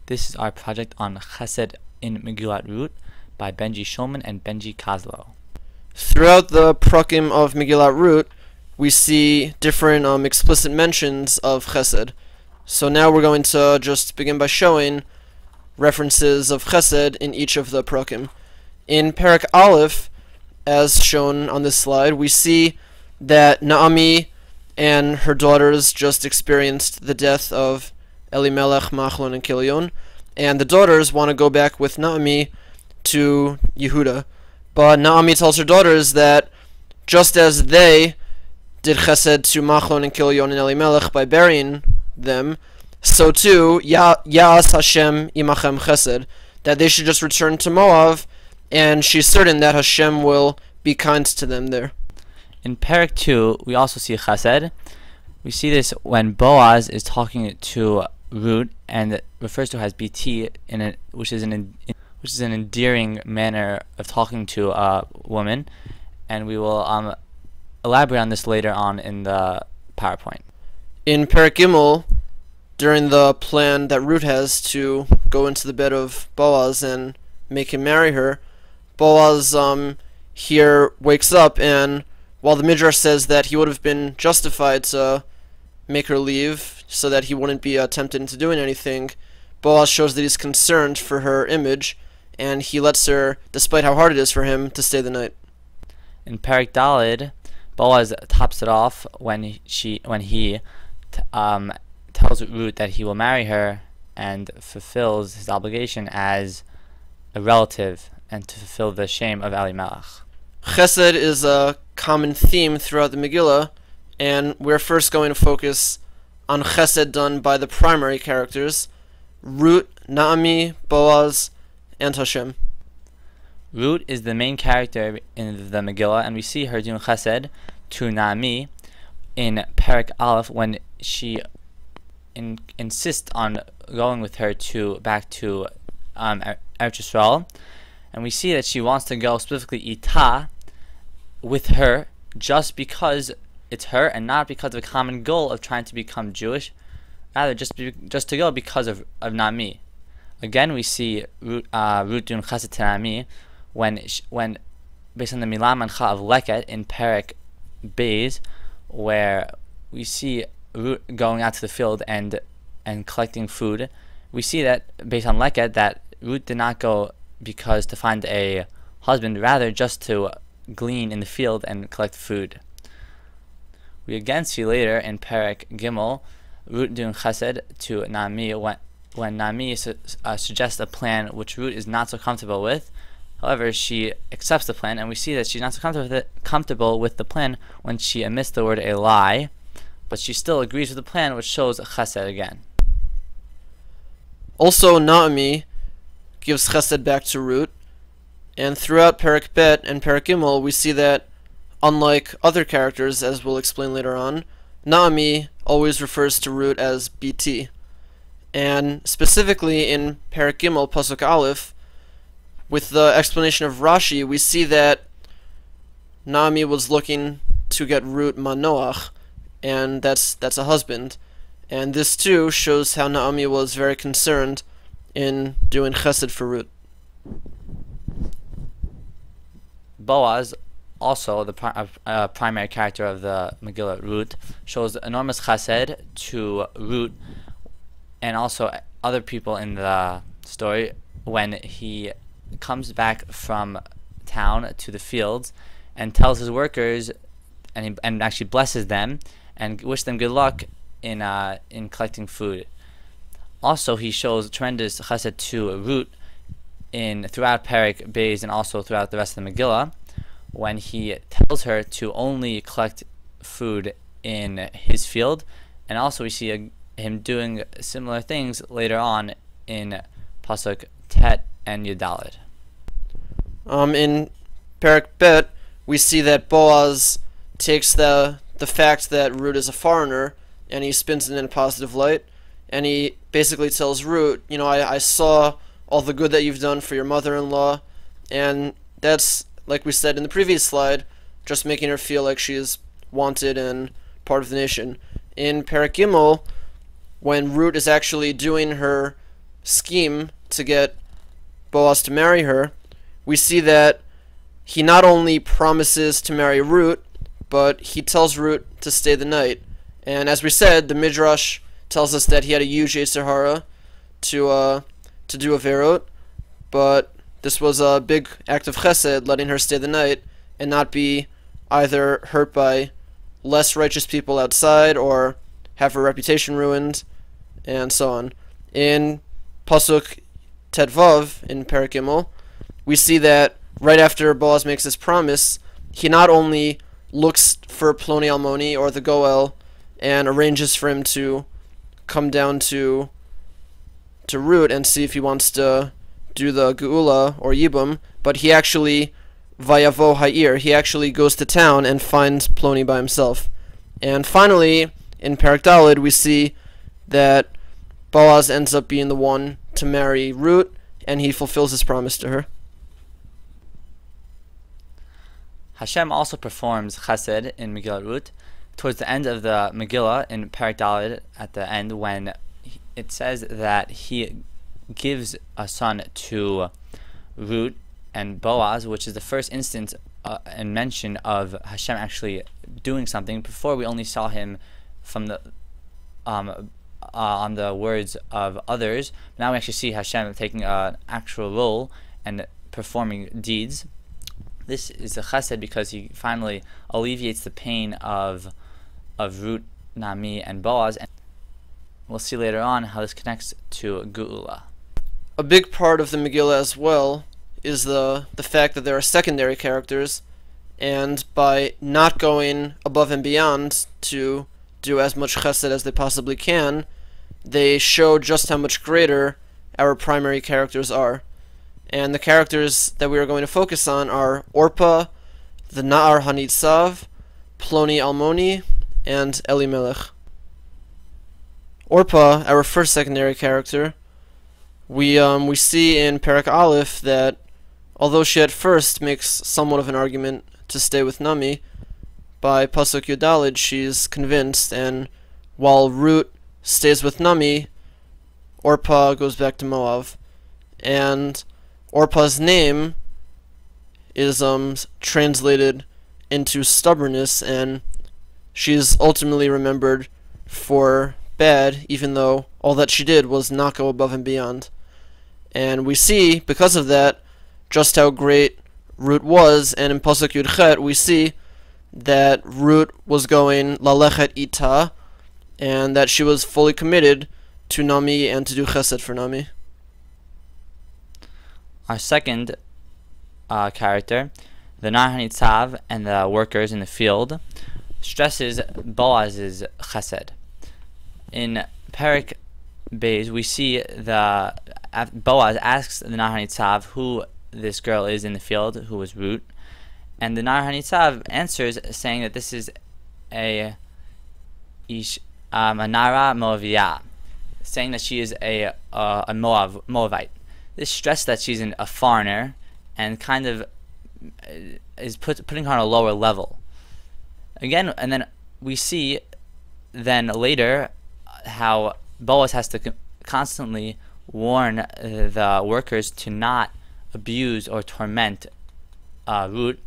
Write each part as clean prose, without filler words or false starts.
This is our project on Chesed in Megillat Rut by Benji Shulman and Benji Kozlow. Throughout the Prakim of Megillat Rut, we see different explicit mentions of Chesed. So now we're going to just begin by showing references of Chesed in each of the Prakim. In Perek Aleph, as shown on this slide, we see that Naomi and her daughters just experienced the death of Elimelech, Machlon, and Kilion, and the daughters want to go back with Naomi to Yehuda. But Naomi tells her daughters that just as they did chesed to Machlon and Kilion and Elimelech by burying them, so too Ya'as Hashem imachem chesed, that they should just return to Moab, and she's certain that Hashem will be kind to them there. In Perek 2, we also see Chesed. We see this when Boaz is talking to Rut and it refers to her as BT, which is an endearing manner of talking to a woman, and we will elaborate on this later on in the PowerPoint. In Perek Gimel, during the plan that Rut has to go into the bed of Boaz and make him marry her, Boaz here wakes up, and while the Midrash says that he would have been justified to make her leave so that he wouldn't be tempted into doing anything, Boaz shows that he's concerned for her image, and he lets her, despite how hard it is for him, to stay the night. In Perek Daled, Boaz tops it off when he tells Rut that he will marry her and fulfills his obligation as a relative and to fulfill the shame of Elimelech. Chesed is a common theme throughout the Megillah, and we're first going to focus on Chesed done by the primary characters, Rut, Naomi, Boaz, and Hashem. Rut is the main character in the Megillah, and we see her doing Chesed to Naomi in Perek Aleph when she insists on going with her back to Eretz Yisrael, and we see that she wants to go specifically Ita with her just because it's her and not because of a common goal of trying to become Jewish, rather just to go because of Naomi. Again, we see Rut doing Chesed to Naomi when based on the Milah Mancha of Leket in Perek Beis, where we see Rut going out to the field and collecting food. We see that based on Leket that Rut did not go because to find a husband, rather just to glean in the field and collect food. We again see later in Perek Gimel Rut doing Chesed to Naomi when Naomi suggests a plan which Rut is not so comfortable with. However, she accepts the plan, and we see that she's not so comfortable with the plan when she omits the word a lie, but she still agrees with the plan, which shows Chesed again. Also, Naomi gives Chesed back to Rut, and throughout Perek Bet and Perek Gimel, we see that, unlike other characters, as we'll explain later on, Naomi always refers to Rut as BT. And specifically in Perek Gimel, Pasuk Aleph, with the explanation of Rashi, we see that Naomi was looking to get Rut Manoach, and that's a husband. And this too shows how Naomi was very concerned in doing Chesed for Rut. Boaz, also the primary character of the Megillah Rut, shows enormous Chesed to Rut and also other people in the story when he comes back from town to the fields and tells his workers and actually blesses them and wish them good luck in collecting food. Also, he shows tremendous Chesed to Rut throughout Perek Beis and also throughout the rest of the Megillah, when he tells her to only collect food in his field, and also we see him doing similar things later on in Pasuk Tet and Yudalid. In Perek Bet, we see that Boaz takes the fact that Rut is a foreigner and he spins it in a positive light, and he basically tells Rut, I saw all the good that you've done for your mother-in-law, and that's, like we said in the previous slide, just making her feel like she's wanted and part of the nation. In Perek Gimel, when Rut is actually doing her scheme to get Boaz to marry her, we see that he not only promises to marry Rut, but he tells Rut to stay the night. And as we said, the Midrash tells us that he had a huge Yetzer Hara to do Averot, but this was a big act of chesed, letting her stay the night and not be either hurt by less righteous people outside or have her reputation ruined, and so on. In Pasuk Tedvav, in Perek Gimel, we see that right after Boaz makes this promise, he not only looks for Ploni Almoni, or the Goel, and arranges for him to come down to Rut and see if he wants to do the Geula, or Yibum, but he actually, Vayavo Ha'ir, he actually goes to town and finds Ploni by himself. And finally, in Perek Daled, we see that Boaz ends up being the one to marry Rut, and he fulfills his promise to her. Hashem also performs chesed in Megillah Rut towards the end of the Megillah in Perek Daled, at the end, when it says that he gives a son to Rut and Boaz, which is the first instance and mention of Hashem actually doing something. Before, we only saw him from the on the words of others. Now we actually see Hashem taking an actual role and performing deeds. This is a chesed because he finally alleviates the pain of Rut, Nami, and Boaz. And we'll see later on how this connects to Geula. A big part of the Megillah as well is the fact that there are secondary characters, and by not going above and beyond to do as much chesed as they possibly can, they show just how much greater our primary characters are. And the characters that we are going to focus on are Orpah, the Na'ar Hanitzav, Ploni Almoni, and Elimelech. Orpah, our first secondary character, we see in Perek Aleph that although she at first makes somewhat of an argument to stay with Nami, by Pasuk Yudalid she's convinced, and while Rut stays with Nami, Orpah goes back to Moab. And Orpah's name is translated into stubbornness, and she's ultimately remembered for bad, even though all that she did was not go above and beyond. And we see, because of that, just how great Rut was, and in Pasuk Yudchet we see that Rut was going lalechet ita, and that she was fully committed to Nami and to do chesed for Nami. Our second character, the Nar HaNitzav and the workers in the field, stresses Boaz's chesed. In Perek Beis, we see Boaz asks the Nar HaNitzav who this girl is in the field, who was Rut, and the Nar HaNitzav answers saying that this is a Nara Moaviyah, saying that she is a Moabite. This stress that she's a foreigner, and kind of is putting her on a lower level. Again, and then we see then later how Boaz has to constantly warn the workers to not abuse or torment Rut,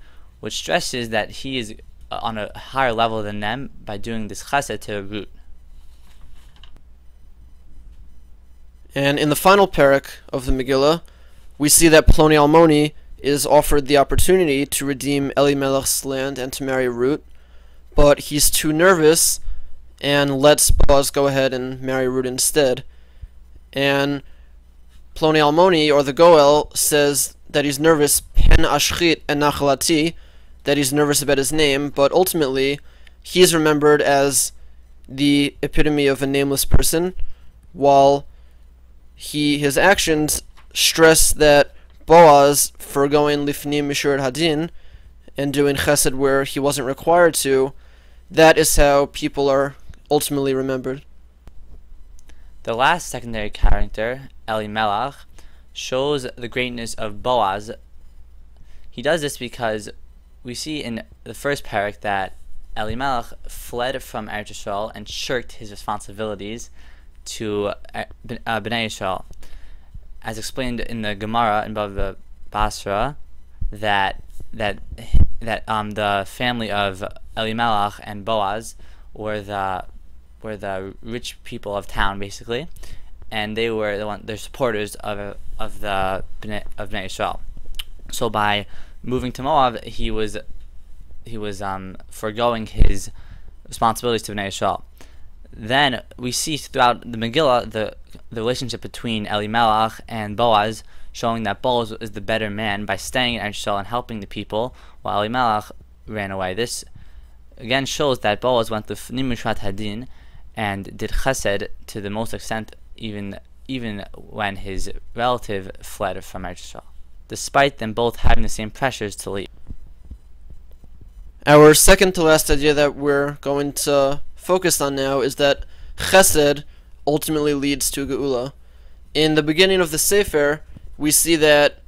which stresses that he is on a higher level than them by doing this chesed to Rut. And in the final parak of the Megillah, we see that Ploni Almoni is offered the opportunity to redeem Elimelech's land and to marry Rut, but he's too nervous and lets Boaz go ahead and marry Rut instead. And Ploni Almoni, or the Goel, says that he's nervous, Pen Ashchit and Nachalati, that he's nervous about his name, but ultimately he's remembered as the epitome of a nameless person, while his actions stress that Boaz, foregoing Lifnim Mishur Hadin and doing chesed where he wasn't required to, that is how people are ultimately remembered. The last secondary character, Elimelech, shows the greatness of Boaz. He does this because we see in the first parak that Elimelech fled from Eretz Yisrael and shirked his responsibilities to Bnei Yisrael. as explained in the Gemara in Bava Basra, that the family of Elimelech and Boaz were the rich people of town, basically, and they were they're supporters of Bnei Israel. So by moving to Moab, he was foregoing his responsibilities to Bnei Israel. Then we see throughout the Megillah the relationship between Elimelech and Boaz, showing that Boaz is the better man by staying in Israel and helping the people, while Elimelech ran away. This again shows that Boaz went to Nimishrat Hadin and did chesed to the most extent, even when his relative fled from Israel, despite them both having the same pressures to leave. Our second to last idea that we're going to focus on now is that chesed ultimately leads to geula. In the beginning of the Sefer, we see that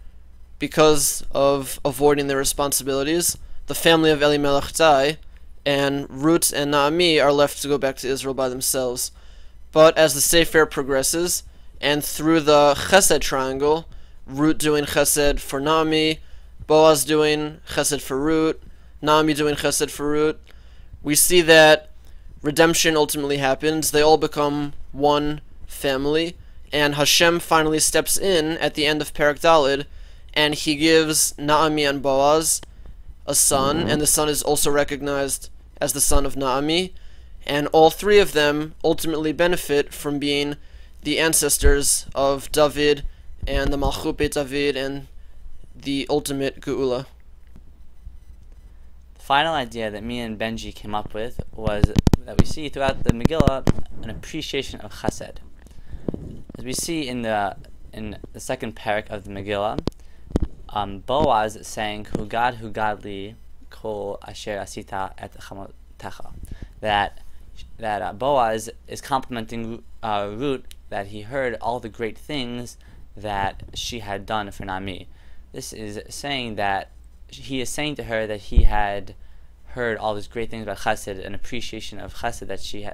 because of avoiding their responsibilities, the family of Elimelech die, and Rut and Naomi are left to go back to Israel by themselves. But as the Sefer progresses, and through the chesed triangle, Rut doing chesed for Naomi, Boaz doing chesed for Rut, Naomi doing chesed for Rut, we see that redemption ultimately happens. They all become one family, and Hashem finally steps in at the end of Perek Daled, and he gives Naomi and Boaz a son, and the son is also recognized as the son of Naomi, and all three of them ultimately benefit from being the ancestors of David and the Malchut Beit David and the ultimate geula. The final idea that me and Benji came up with was that we see throughout the Megillah an appreciation of chesed. As we see in the second parak of the Megillah, Boaz saying, Hugad li kol asher asita et chamotecha, that Boaz is complimenting Rut that he heard all the great things that she had done for Naomi. This is saying that he is saying to her that he had heard all these great things about chesed, an appreciation of chesed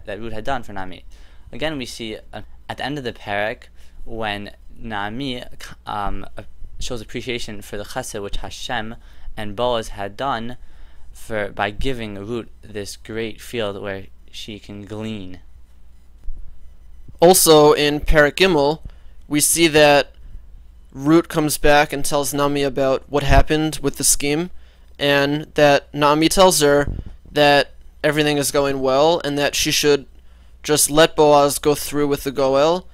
that Rut had done for Naomi. Again, we see at the end of the parak when Naomi shows appreciation for the chesed which Hashem and Boaz had done by giving Rut this great field where she can glean. Also in Perek Gimel, we see that Rut comes back and tells Naomi about what happened with the scheme, and that Naomi tells her that everything is going well and that she should just let Boaz go through with the goel,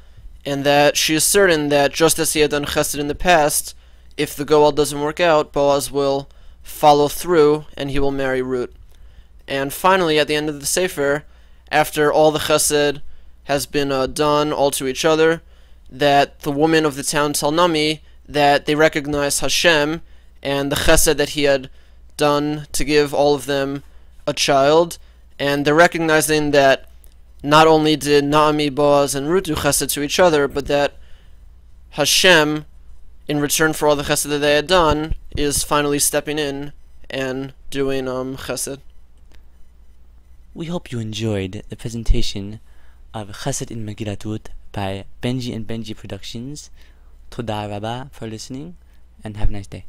and that she is certain that just as he had done chesed in the past, if the goel doesn't work out, Boaz will follow through and he will marry Rut. And finally, at the end of the Sefer, after all the chesed has been done all to each other, that the women of the town tell Naomi that they recognize Hashem and the chesed that he had done to give all of them a child, and they're recognizing that not only did Naomi, Boaz, and Rut do chesed to each other, but that Hashem, in return for all the chesed that they had done, is finally stepping in and doing chesed. We hope you enjoyed the presentation of Chesed in Megillat Rut by Benji and Benji Productions. Toda Rabba for listening, and have a nice day.